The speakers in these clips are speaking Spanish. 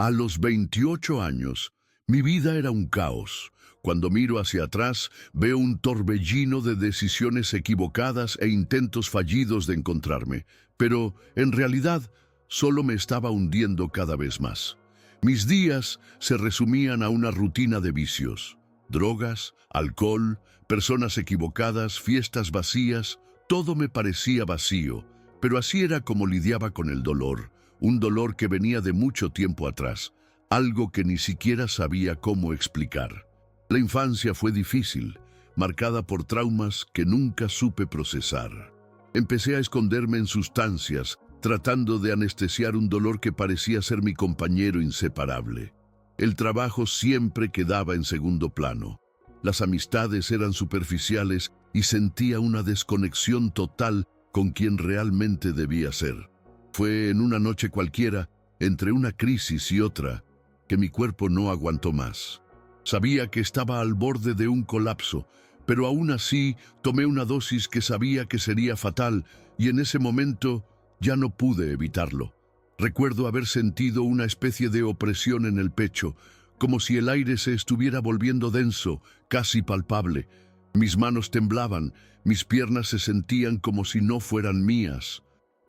A los 28 años, mi vida era un caos. Cuando miro hacia atrás, veo un torbellino de decisiones equivocadas e intentos fallidos de encontrarme. Pero, en realidad, solo me estaba hundiendo cada vez más. Mis días se resumían a una rutina de vicios. Drogas, alcohol, personas equivocadas, fiestas vacías, todo me parecía vacío. Pero así era como lidiaba con el dolor. Un dolor que venía de mucho tiempo atrás, algo que ni siquiera sabía cómo explicar. La infancia fue difícil, marcada por traumas que nunca supe procesar. Empecé a esconderme en sustancias, tratando de anestesiar un dolor que parecía ser mi compañero inseparable. El trabajo siempre quedaba en segundo plano. Las amistades eran superficiales y sentía una desconexión total con quien realmente debía ser. Fue en una noche cualquiera, entre una crisis y otra, que mi cuerpo no aguantó más. Sabía que estaba al borde de un colapso, pero aún así tomé una dosis que sabía que sería fatal y en ese momento ya no pude evitarlo. Recuerdo haber sentido una especie de opresión en el pecho, como si el aire se estuviera volviendo denso, casi palpable. Mis manos temblaban, mis piernas se sentían como si no fueran mías.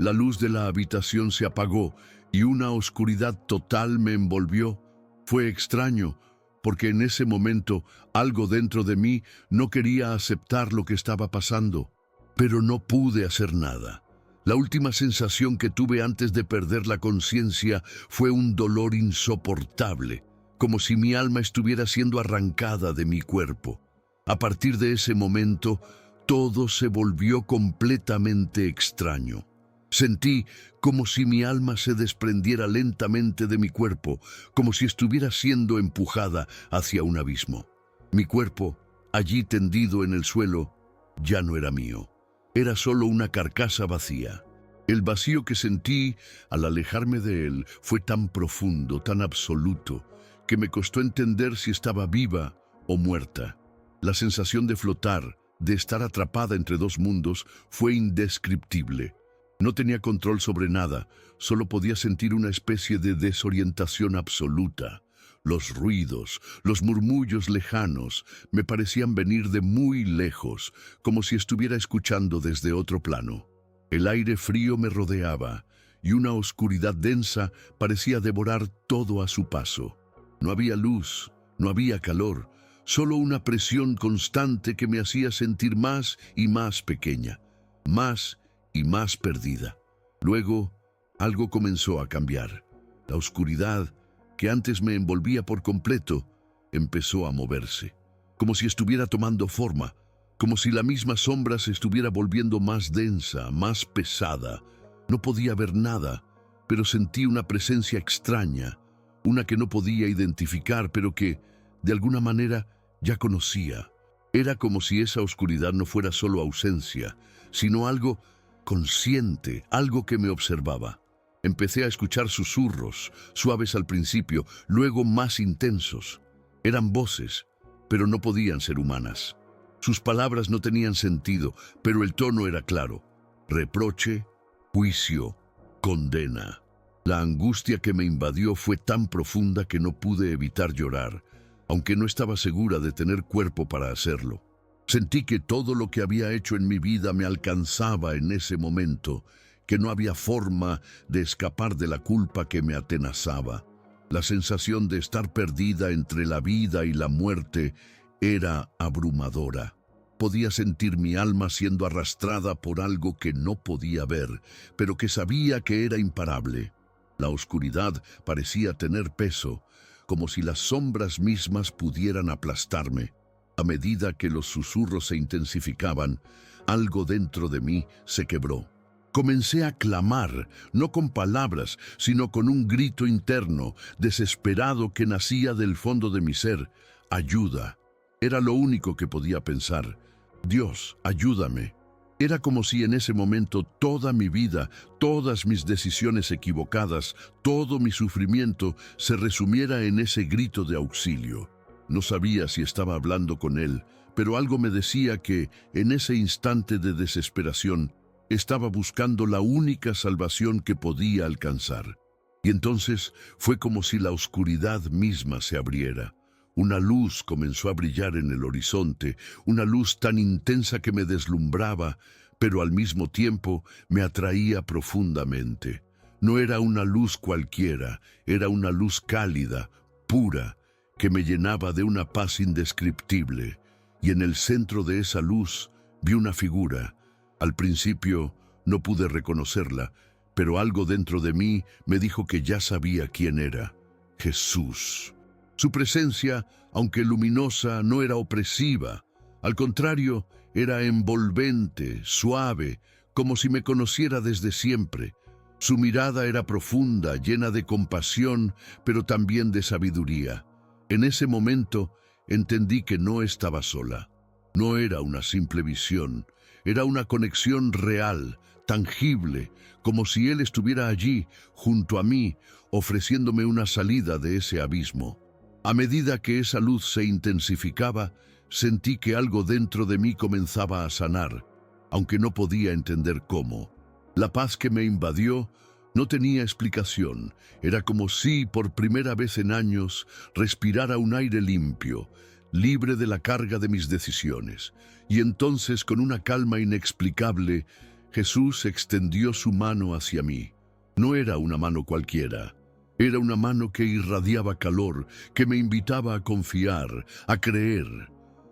La luz de la habitación se apagó y una oscuridad total me envolvió. Fue extraño, porque en ese momento algo dentro de mí no quería aceptar lo que estaba pasando, pero no pude hacer nada. La última sensación que tuve antes de perder la conciencia fue un dolor insoportable, como si mi alma estuviera siendo arrancada de mi cuerpo. A partir de ese momento, todo se volvió completamente extraño. Sentí como si mi alma se desprendiera lentamente de mi cuerpo, como si estuviera siendo empujada hacia un abismo. Mi cuerpo, allí tendido en el suelo, ya no era mío. Era solo una carcasa vacía. El vacío que sentí al alejarme de él fue tan profundo, tan absoluto, que me costó entender si estaba viva o muerta. La sensación de flotar, de estar atrapada entre dos mundos, fue indescriptible. No tenía control sobre nada, solo podía sentir una especie de desorientación absoluta. Los ruidos, los murmullos lejanos, me parecían venir de muy lejos, como si estuviera escuchando desde otro plano. El aire frío me rodeaba, y una oscuridad densa parecía devorar todo a su paso. No había luz, no había calor, solo una presión constante que me hacía sentir más y más pequeña, más y más perdida. Luego, algo comenzó a cambiar. La oscuridad, que antes me envolvía por completo, empezó a moverse, como si estuviera tomando forma, como si la misma sombra se estuviera volviendo más densa, más pesada. No podía ver nada, pero sentí una presencia extraña, una que no podía identificar, pero que, de alguna manera, ya conocía. Era como si esa oscuridad no fuera solo ausencia, sino algo consciente, algo que me observaba. Empecé a escuchar susurros, suaves al principio, luego más intensos. Eran voces, pero no podían ser humanas. Sus palabras no tenían sentido, pero el tono era claro. Reproche, juicio, condena. La angustia que me invadió fue tan profunda que no pude evitar llorar, aunque no estaba segura de tener cuerpo para hacerlo. Sentí que todo lo que había hecho en mi vida me alcanzaba en ese momento, que no había forma de escapar de la culpa que me atenazaba. La sensación de estar perdida entre la vida y la muerte era abrumadora. Podía sentir mi alma siendo arrastrada por algo que no podía ver, pero que sabía que era imparable. La oscuridad parecía tener peso, como si las sombras mismas pudieran aplastarme. A medida que los susurros se intensificaban, algo dentro de mí se quebró. Comencé a clamar, no con palabras, sino con un grito interno, desesperado que nacía del fondo de mi ser. Ayuda. Era lo único que podía pensar. Dios, ayúdame. Era como si en ese momento toda mi vida, todas mis decisiones equivocadas, todo mi sufrimiento se resumiera en ese grito de auxilio. No sabía si estaba hablando con él, pero algo me decía que, en ese instante de desesperación, estaba buscando la única salvación que podía alcanzar. Y entonces fue como si la oscuridad misma se abriera. Una luz comenzó a brillar en el horizonte, una luz tan intensa que me deslumbraba, pero al mismo tiempo me atraía profundamente. No era una luz cualquiera, era una luz cálida, pura, que me llenaba de una paz indescriptible. Y en el centro de esa luz vi una figura. Al principio no pude reconocerla, pero algo dentro de mí me dijo que ya sabía quién era: Jesús. Su presencia, aunque luminosa, no era opresiva. Al contrario, era envolvente, suave, como si me conociera desde siempre. Su mirada era profunda, llena de compasión, pero también de sabiduría. En ese momento entendí que no estaba sola. No era una simple visión, era una conexión real, tangible, como si Él estuviera allí, junto a mí, ofreciéndome una salida de ese abismo. A medida que esa luz se intensificaba, sentí que algo dentro de mí comenzaba a sanar, aunque no podía entender cómo. La paz que me invadió no tenía explicación. Era como si, por primera vez en años, respirara un aire limpio, libre de la carga de mis decisiones. Y entonces, con una calma inexplicable, Jesús extendió su mano hacia mí. No era una mano cualquiera. Era una mano que irradiaba calor, que me invitaba a confiar, a creer.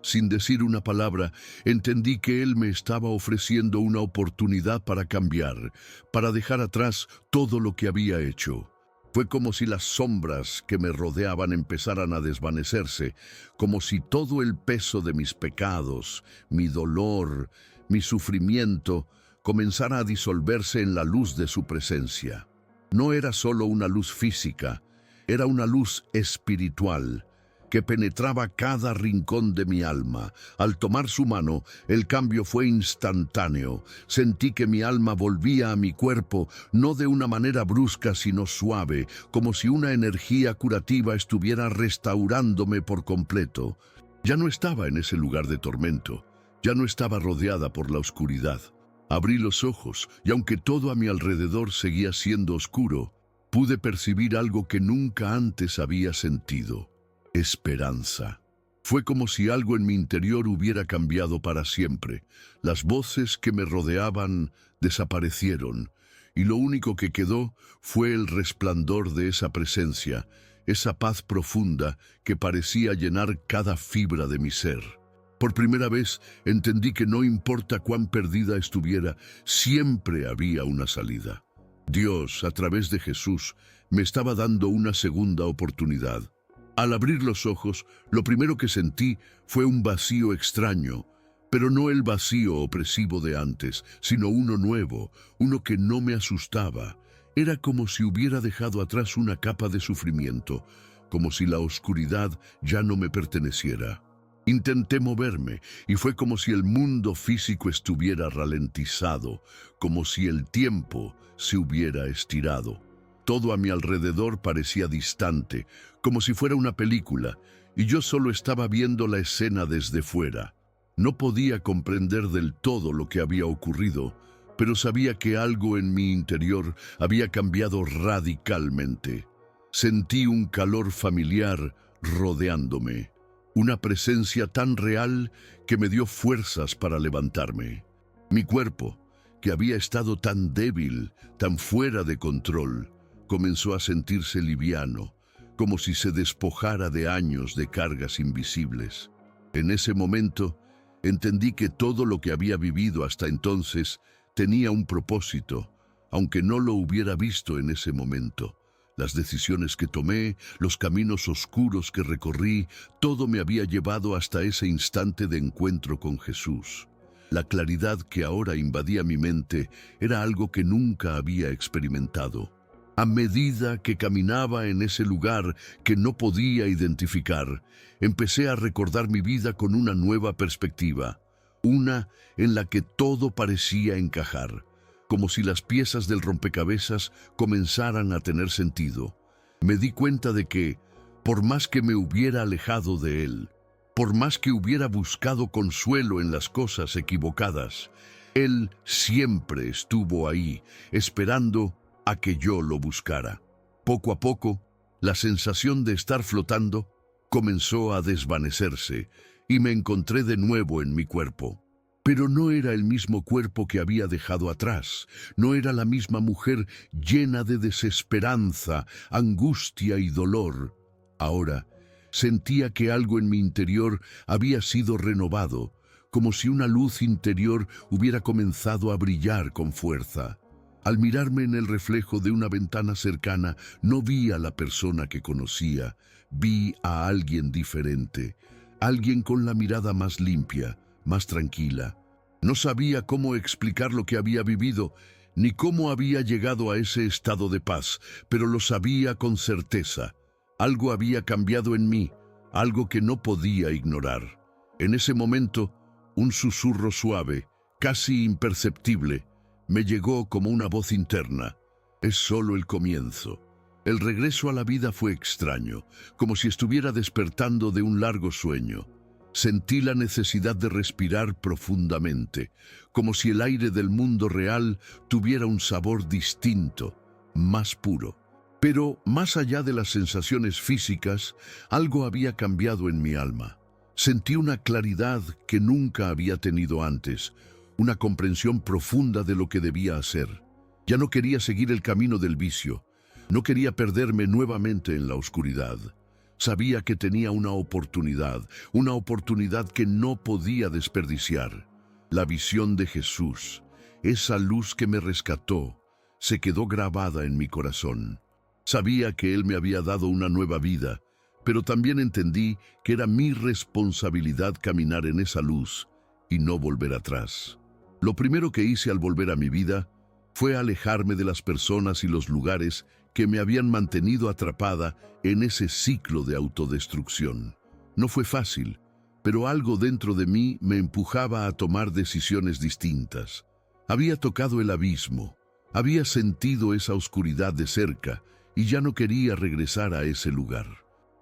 Sin decir una palabra, entendí que Él me estaba ofreciendo una oportunidad para cambiar, para dejar atrás todo lo que había hecho. Fue como si las sombras que me rodeaban empezaran a desvanecerse, como si todo el peso de mis pecados, mi dolor, mi sufrimiento, comenzara a disolverse en la luz de su presencia. No era solo una luz física, era una luz espiritual que penetraba cada rincón de mi alma. Al tomar su mano, el cambio fue instantáneo. Sentí que mi alma volvía a mi cuerpo, no de una manera brusca, sino suave, como si una energía curativa estuviera restaurándome por completo. Ya no estaba en ese lugar de tormento, ya no estaba rodeada por la oscuridad. Abrí los ojos, y aunque todo a mi alrededor seguía siendo oscuro, pude percibir algo que nunca antes había sentido: esperanza. Fue como si algo en mi interior hubiera cambiado para siempre. Las voces que me rodeaban desaparecieron, y lo único que quedó fue el resplandor de esa presencia, esa paz profunda que parecía llenar cada fibra de mi ser. Por primera vez entendí que no importa cuán perdida estuviera, siempre había una salida. Dios, a través de Jesús, me estaba dando una segunda oportunidad. Al abrir los ojos, lo primero que sentí fue un vacío extraño, pero no el vacío opresivo de antes, sino uno nuevo, uno que no me asustaba. Era como si hubiera dejado atrás una capa de sufrimiento, como si la oscuridad ya no me perteneciera. Intenté moverme y fue como si el mundo físico estuviera ralentizado, como si el tiempo se hubiera estirado. Todo a mi alrededor parecía distante, como si fuera una película, y yo solo estaba viendo la escena desde fuera. No podía comprender del todo lo que había ocurrido, pero sabía que algo en mi interior había cambiado radicalmente. Sentí un calor familiar rodeándome, una presencia tan real que me dio fuerzas para levantarme. Mi cuerpo, que había estado tan débil, tan fuera de control, comenzó a sentirse liviano, como si se despojara de años de cargas invisibles. En ese momento, entendí que todo lo que había vivido hasta entonces tenía un propósito, aunque no lo hubiera visto en ese momento. Las decisiones que tomé, los caminos oscuros que recorrí, todo me había llevado hasta ese instante de encuentro con Jesús. La claridad que ahora invadía mi mente era algo que nunca había experimentado. A medida que caminaba en ese lugar que no podía identificar, empecé a recordar mi vida con una nueva perspectiva, una en la que todo parecía encajar, como si las piezas del rompecabezas comenzaran a tener sentido. Me di cuenta de que, por más que me hubiera alejado de Él, por más que hubiera buscado consuelo en las cosas equivocadas, Él siempre estuvo ahí, esperando a que yo lo buscara. Poco a poco, la sensación de estar flotando comenzó a desvanecerse y me encontré de nuevo en mi cuerpo. Pero no era el mismo cuerpo que había dejado atrás, no era la misma mujer llena de desesperanza, angustia y dolor. Ahora sentía que algo en mi interior había sido renovado, como si una luz interior hubiera comenzado a brillar con fuerza. Al mirarme en el reflejo de una ventana cercana, no vi a la persona que conocía, vi a alguien diferente, alguien con la mirada más limpia, más tranquila. No sabía cómo explicar lo que había vivido, ni cómo había llegado a ese estado de paz, pero lo sabía con certeza. Algo había cambiado en mí, algo que no podía ignorar. En ese momento, un susurro suave, casi imperceptible, me llegó como una voz interna. Es solo el comienzo. El regreso a la vida fue extraño, como si estuviera despertando de un largo sueño. Sentí la necesidad de respirar profundamente, como si el aire del mundo real tuviera un sabor distinto, más puro. Pero, más allá de las sensaciones físicas, algo había cambiado en mi alma. Sentí una claridad que nunca había tenido antes, una comprensión profunda de lo que debía hacer. Ya no quería seguir el camino del vicio, no quería perderme nuevamente en la oscuridad. Sabía que tenía una oportunidad que no podía desperdiciar. La visión de Jesús, esa luz que me rescató, se quedó grabada en mi corazón. Sabía que Él me había dado una nueva vida, pero también entendí que era mi responsabilidad caminar en esa luz y no volver atrás. Lo primero que hice al volver a mi vida fue alejarme de las personas y los lugares que me habían mantenido atrapada en ese ciclo de autodestrucción. No fue fácil, pero algo dentro de mí me empujaba a tomar decisiones distintas. Había tocado el abismo, había sentido esa oscuridad de cerca y ya no quería regresar a ese lugar.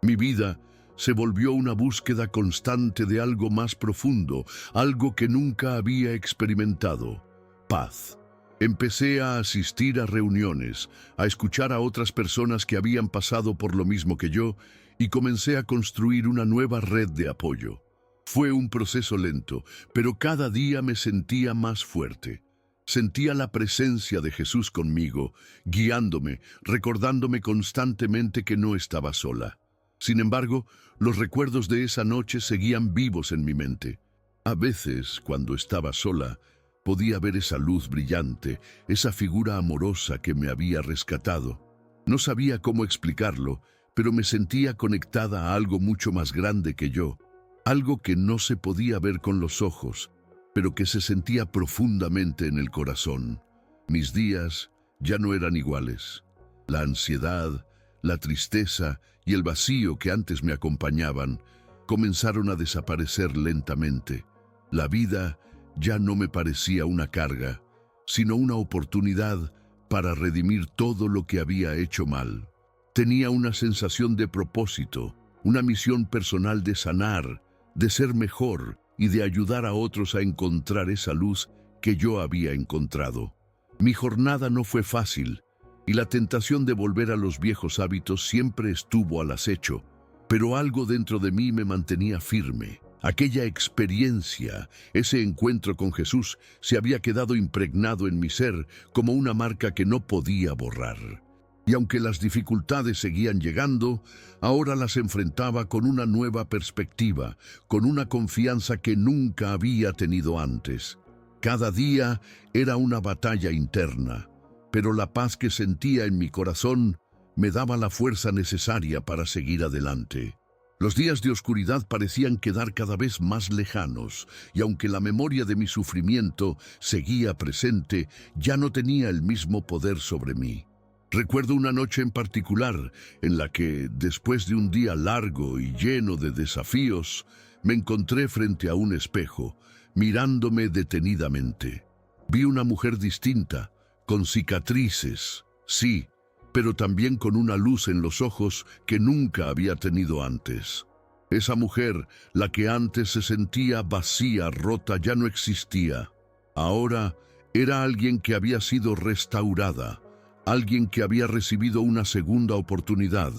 Mi vida se volvió una búsqueda constante de algo más profundo, algo que nunca había experimentado: paz. Empecé a asistir a reuniones, a escuchar a otras personas que habían pasado por lo mismo que yo y comencé a construir una nueva red de apoyo. Fue un proceso lento, pero cada día me sentía más fuerte. Sentía la presencia de Jesús conmigo, guiándome, recordándome constantemente que no estaba sola. Sin embargo, los recuerdos de esa noche seguían vivos en mi mente. A veces, cuando estaba sola, podía ver esa luz brillante, esa figura amorosa que me había rescatado. No sabía cómo explicarlo, pero me sentía conectada a algo mucho más grande que yo, algo que no se podía ver con los ojos, pero que se sentía profundamente en el corazón. Mis días ya no eran iguales. La ansiedad, la tristeza y el vacío que antes me acompañaban comenzaron a desaparecer lentamente. La vida ya no me parecía una carga, sino una oportunidad para redimir todo lo que había hecho mal. Tenía una sensación de propósito, una misión personal de sanar, de ser mejor y de ayudar a otros a encontrar esa luz que yo había encontrado. Mi jornada no fue fácil, y la tentación de volver a los viejos hábitos siempre estuvo al acecho, pero algo dentro de mí me mantenía firme. Aquella experiencia, ese encuentro con Jesús, se había quedado impregnado en mi ser como una marca que no podía borrar. Y aunque las dificultades seguían llegando, ahora las enfrentaba con una nueva perspectiva, con una confianza que nunca había tenido antes. Cada día era una batalla interna, pero la paz que sentía en mi corazón me daba la fuerza necesaria para seguir adelante. Los días de oscuridad parecían quedar cada vez más lejanos, y aunque la memoria de mi sufrimiento seguía presente, ya no tenía el mismo poder sobre mí. Recuerdo una noche en particular en la que, después de un día largo y lleno de desafíos, me encontré frente a un espejo, mirándome detenidamente. Vi una mujer distinta, con cicatrices, sí, pero también con una luz en los ojos que nunca había tenido antes. Esa mujer, la que antes se sentía vacía, rota, ya no existía. Ahora era alguien que había sido restaurada, alguien que había recibido una segunda oportunidad,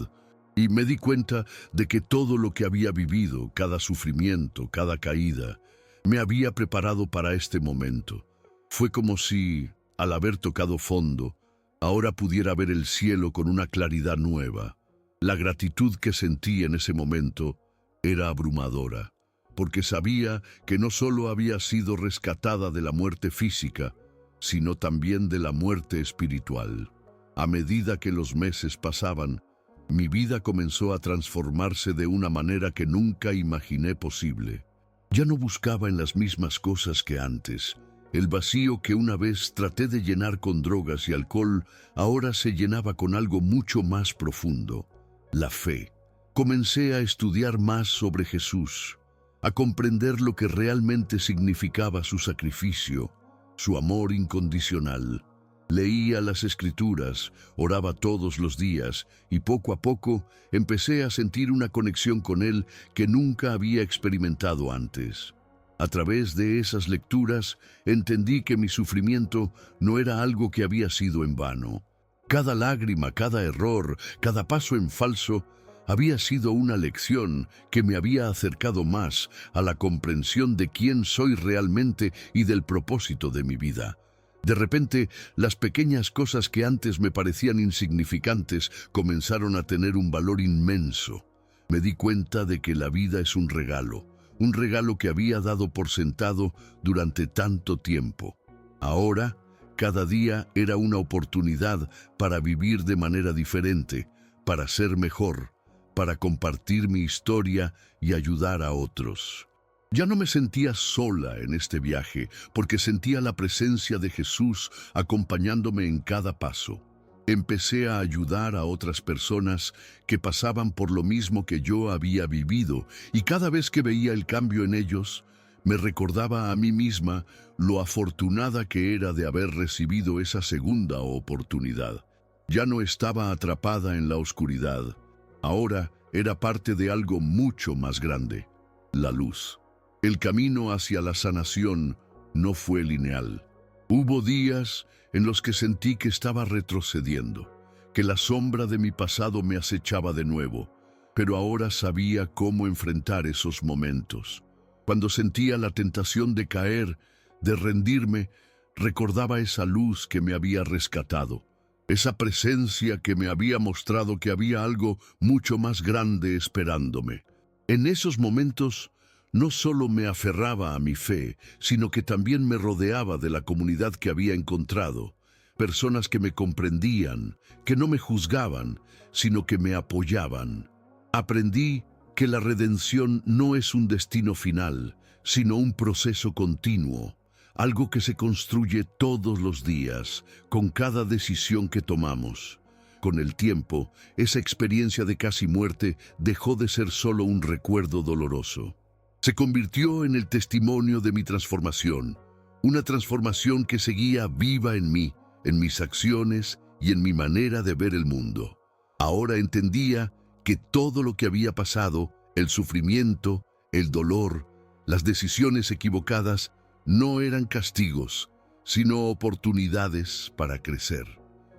y me di cuenta de que todo lo que había vivido, cada sufrimiento, cada caída, me había preparado para este momento. Fue como si, al haber tocado fondo, ahora pudiera ver el cielo con una claridad nueva. La gratitud que sentí en ese momento era abrumadora, porque sabía que no solo había sido rescatada de la muerte física, sino también de la muerte espiritual. A medida que los meses pasaban, mi vida comenzó a transformarse de una manera que nunca imaginé posible. Ya no buscaba en las mismas cosas que antes. El vacío que una vez traté de llenar con drogas y alcohol, ahora se llenaba con algo mucho más profundo: la fe. Comencé a estudiar más sobre Jesús, a comprender lo que realmente significaba su sacrificio, su amor incondicional. Leía las Escrituras, oraba todos los días y poco a poco empecé a sentir una conexión con Él que nunca había experimentado antes. A través de esas lecturas entendí que mi sufrimiento no era algo que había sido en vano. Cada lágrima, cada error, cada paso en falso había sido una lección que me había acercado más a la comprensión de quién soy realmente y del propósito de mi vida. De repente, las pequeñas cosas que antes me parecían insignificantes comenzaron a tener un valor inmenso. Me di cuenta de que la vida es un regalo que había dado por sentado durante tanto tiempo. Ahora, cada día era una oportunidad para vivir de manera diferente, para ser mejor, para compartir mi historia y ayudar a otros. Ya no me sentía sola en este viaje, porque sentía la presencia de Jesús acompañándome en cada paso. Empecé a ayudar a otras personas que pasaban por lo mismo que yo había vivido, y cada vez que veía el cambio en ellos, me recordaba a mí misma lo afortunada que era de haber recibido esa segunda oportunidad. Ya no estaba atrapada en la oscuridad. Ahora era parte de algo mucho más grande: la luz. El camino hacia la sanación no fue lineal. Hubo días en los que sentí que estaba retrocediendo, que la sombra de mi pasado me acechaba de nuevo, pero ahora sabía cómo enfrentar esos momentos. Cuando sentía la tentación de caer, de rendirme, recordaba esa luz que me había rescatado, esa presencia que me había mostrado que había algo mucho más grande esperándome. En esos momentos, no solo me aferraba a mi fe, sino que también me rodeaba de la comunidad que había encontrado, personas que me comprendían, que no me juzgaban, sino que me apoyaban. Aprendí que la redención no es un destino final, sino un proceso continuo, algo que se construye todos los días, con cada decisión que tomamos. Con el tiempo, esa experiencia de casi muerte dejó de ser solo un recuerdo doloroso. Se convirtió en el testimonio de mi transformación, una transformación que seguía viva en mí, en mis acciones y en mi manera de ver el mundo. Ahora entendía que todo lo que había pasado, el sufrimiento, el dolor, las decisiones equivocadas, no eran castigos, sino oportunidades para crecer.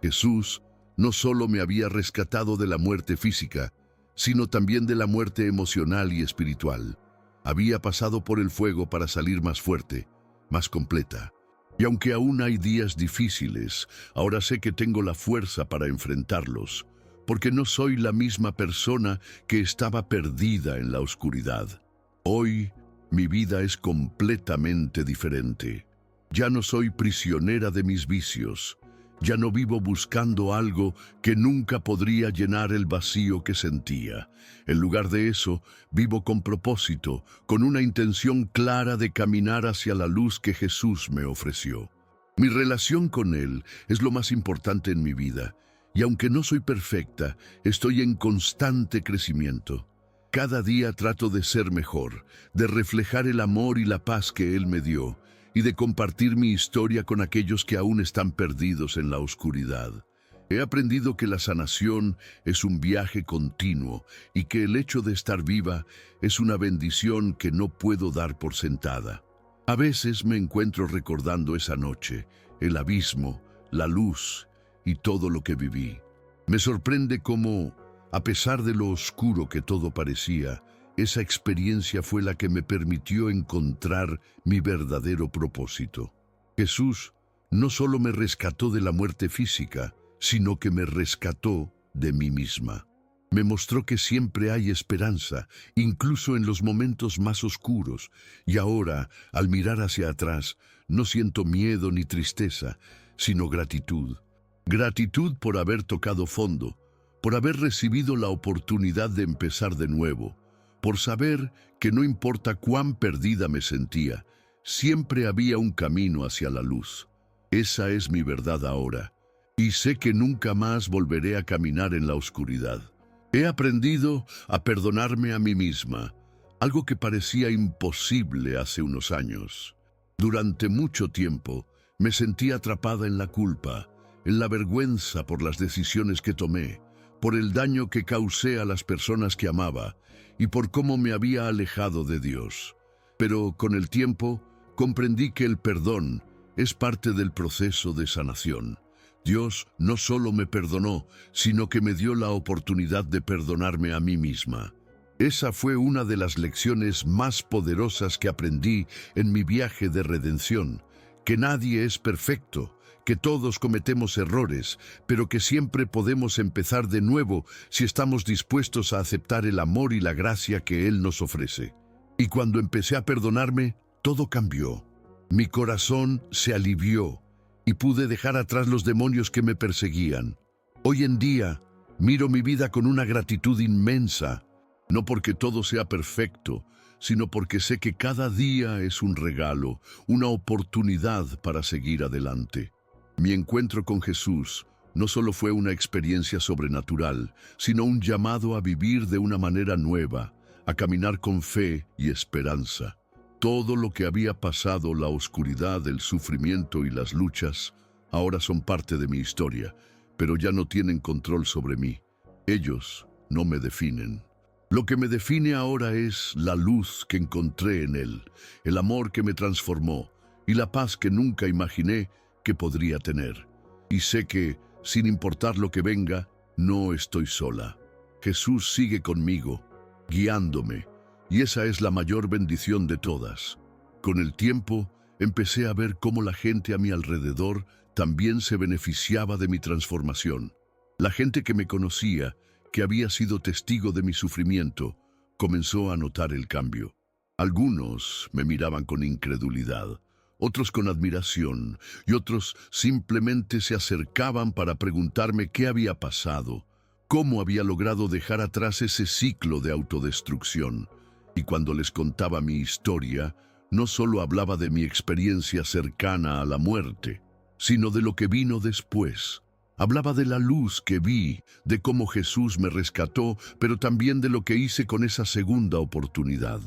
Jesús no solo me había rescatado de la muerte física, sino también de la muerte emocional y espiritual. Había pasado por el fuego para salir más fuerte, más completa. Y aunque aún hay días difíciles, ahora sé que tengo la fuerza para enfrentarlos, porque no soy la misma persona que estaba perdida en la oscuridad. Hoy, mi vida es completamente diferente. Ya no soy prisionera de mis vicios. Ya no vivo buscando algo que nunca podría llenar el vacío que sentía. En lugar de eso, vivo con propósito, con una intención clara de caminar hacia la luz que Jesús me ofreció. Mi relación con Él es lo más importante en mi vida, y aunque no soy perfecta, estoy en constante crecimiento. Cada día trato de ser mejor, de reflejar el amor y la paz que Él me dio, y de compartir mi historia con aquellos que aún están perdidos en la oscuridad. He aprendido que la sanación es un viaje continuo y que el hecho de estar viva es una bendición que no puedo dar por sentada. A veces me encuentro recordando esa noche, el abismo, la luz y todo lo que viví. Me sorprende cómo, a pesar de lo oscuro que todo parecía, esa experiencia fue la que me permitió encontrar mi verdadero propósito. Jesús no solo me rescató de la muerte física, sino que me rescató de mí misma. Me mostró que siempre hay esperanza, incluso en los momentos más oscuros, y ahora, al mirar hacia atrás, no siento miedo ni tristeza, sino gratitud. Gratitud por haber tocado fondo, por haber recibido la oportunidad de empezar de nuevo, por saber que no importa cuán perdida me sentía, siempre había un camino hacia la luz. Esa es mi verdad ahora, y sé que nunca más volveré a caminar en la oscuridad. He aprendido a perdonarme a mí misma, algo que parecía imposible hace unos años. Durante mucho tiempo me sentí atrapada en la culpa, en la vergüenza por las decisiones que tomé, por el daño que causé a las personas que amaba y por cómo me había alejado de Dios. Pero con el tiempo comprendí que el perdón es parte del proceso de sanación. Dios no solo me perdonó, sino que me dio la oportunidad de perdonarme a mí misma. Esa fue una de las lecciones más poderosas que aprendí en mi viaje de redención, que nadie es perfecto, que todos cometemos errores, pero que siempre podemos empezar de nuevo si estamos dispuestos a aceptar el amor y la gracia que Él nos ofrece. Y cuando empecé a perdonarme, todo cambió. Mi corazón se alivió y pude dejar atrás los demonios que me perseguían. Hoy en día, miro mi vida con una gratitud inmensa, no porque todo sea perfecto, sino porque sé que cada día es un regalo, una oportunidad para seguir adelante. Mi encuentro con Jesús no solo fue una experiencia sobrenatural, sino un llamado a vivir de una manera nueva, a caminar con fe y esperanza. Todo lo que había pasado, la oscuridad, el sufrimiento y las luchas, ahora son parte de mi historia, pero ya no tienen control sobre mí. Ellos no me definen. Lo que me define ahora es la luz que encontré en Él, el amor que me transformó y la paz que nunca imaginé que podría tener. Y sé que, sin importar lo que venga, no estoy sola. Jesús sigue conmigo, guiándome, y esa es la mayor bendición de todas. Con el tiempo, empecé a ver cómo la gente a mi alrededor también se beneficiaba de mi transformación. La gente que me conocía, que había sido testigo de mi sufrimiento, comenzó a notar el cambio. Algunos me miraban con incredulidad, otros con admiración, y otros simplemente se acercaban para preguntarme qué había pasado, cómo había logrado dejar atrás ese ciclo de autodestrucción. Y cuando les contaba mi historia, no solo hablaba de mi experiencia cercana a la muerte, sino de lo que vino después. Hablaba de la luz que vi, de cómo Jesús me rescató, pero también de lo que hice con esa segunda oportunidad.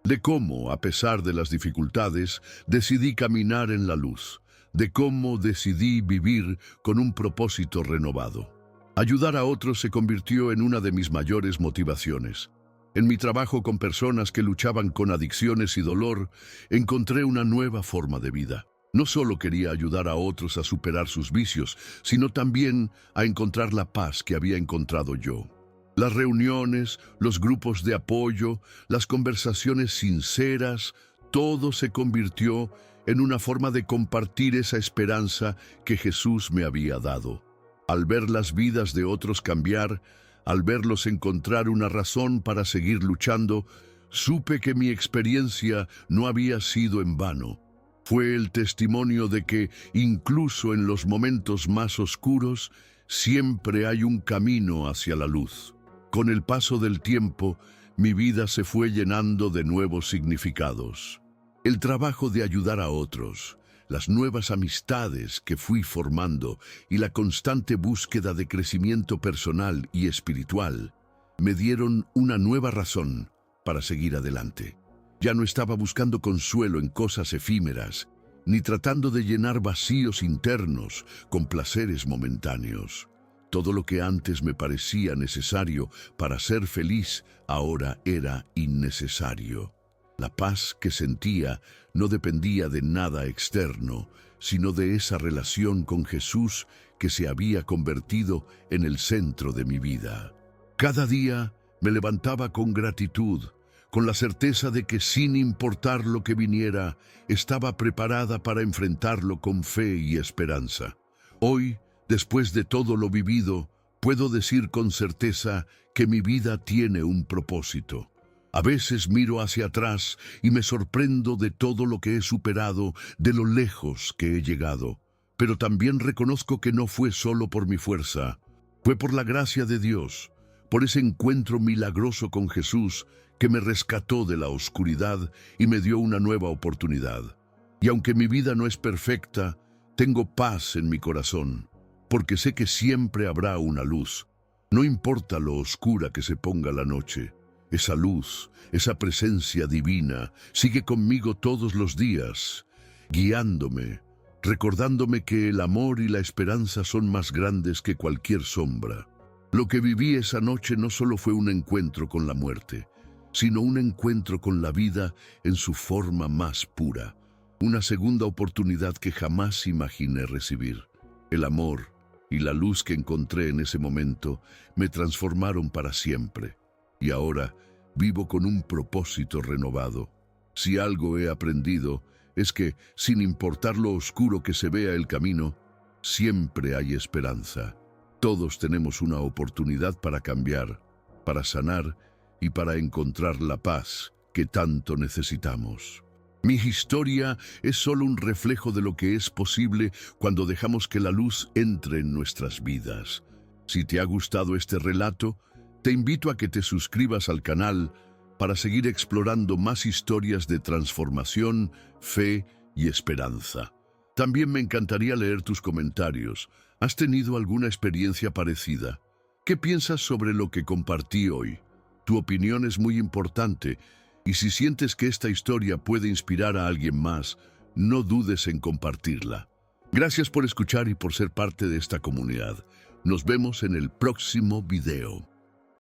De cómo, a pesar de las dificultades, decidí caminar en la luz. De cómo decidí vivir con un propósito renovado. Ayudar a otros se convirtió en una de mis mayores motivaciones. En mi trabajo con personas que luchaban con adicciones y dolor, encontré una nueva forma de vida. No solo quería ayudar a otros a superar sus vicios, sino también a encontrar la paz que había encontrado yo. Las reuniones, los grupos de apoyo, las conversaciones sinceras, todo se convirtió en una forma de compartir esa esperanza que Jesús me había dado. Al ver las vidas de otros cambiar, al verlos encontrar una razón para seguir luchando, supe que mi experiencia no había sido en vano. Fue el testimonio de que, incluso en los momentos más oscuros, siempre hay un camino hacia la luz. Con el paso del tiempo, mi vida se fue llenando de nuevos significados. El trabajo de ayudar a otros, las nuevas amistades que fui formando y la constante búsqueda de crecimiento personal y espiritual me dieron una nueva razón para seguir adelante. Ya no estaba buscando consuelo en cosas efímeras, ni tratando de llenar vacíos internos con placeres momentáneos. Todo lo que antes me parecía necesario para ser feliz, ahora era innecesario. La paz que sentía no dependía de nada externo, sino de esa relación con Jesús que se había convertido en el centro de mi vida. Cada día me levantaba con gratitud, con la certeza de que sin importar lo que viniera, estaba preparada para enfrentarlo con fe y esperanza. Hoy, después de todo lo vivido, puedo decir con certeza que mi vida tiene un propósito. A veces miro hacia atrás y me sorprendo de todo lo que he superado, de lo lejos que he llegado. Pero también reconozco que no fue solo por mi fuerza, fue por la gracia de Dios, por ese encuentro milagroso con Jesús que me rescató de la oscuridad y me dio una nueva oportunidad. Y aunque mi vida no es perfecta, tengo paz en mi corazón, porque sé que siempre habrá una luz. No importa lo oscura que se ponga la noche, esa luz, esa presencia divina, sigue conmigo todos los días, guiándome, recordándome que el amor y la esperanza son más grandes que cualquier sombra. Lo que viví esa noche no solo fue un encuentro con la muerte, sino un encuentro con la vida en su forma más pura, una segunda oportunidad que jamás imaginé recibir. El amor y la luz que encontré en ese momento me transformaron para siempre, y ahora vivo con un propósito renovado. Si algo he aprendido, es que, sin importar lo oscuro que se vea el camino, siempre hay esperanza. Todos tenemos una oportunidad para cambiar, para sanar y para encontrar la paz que tanto necesitamos. Mi historia es solo un reflejo de lo que es posible cuando dejamos que la luz entre en nuestras vidas. Si te ha gustado este relato, te invito a que te suscribas al canal para seguir explorando más historias de transformación, fe y esperanza. También me encantaría leer tus comentarios. ¿Has tenido alguna experiencia parecida? ¿Qué piensas sobre lo que compartí hoy? Tu opinión es muy importante, y si sientes que esta historia puede inspirar a alguien más, no dudes en compartirla. Gracias por escuchar y por ser parte de esta comunidad. Nos vemos en el próximo video.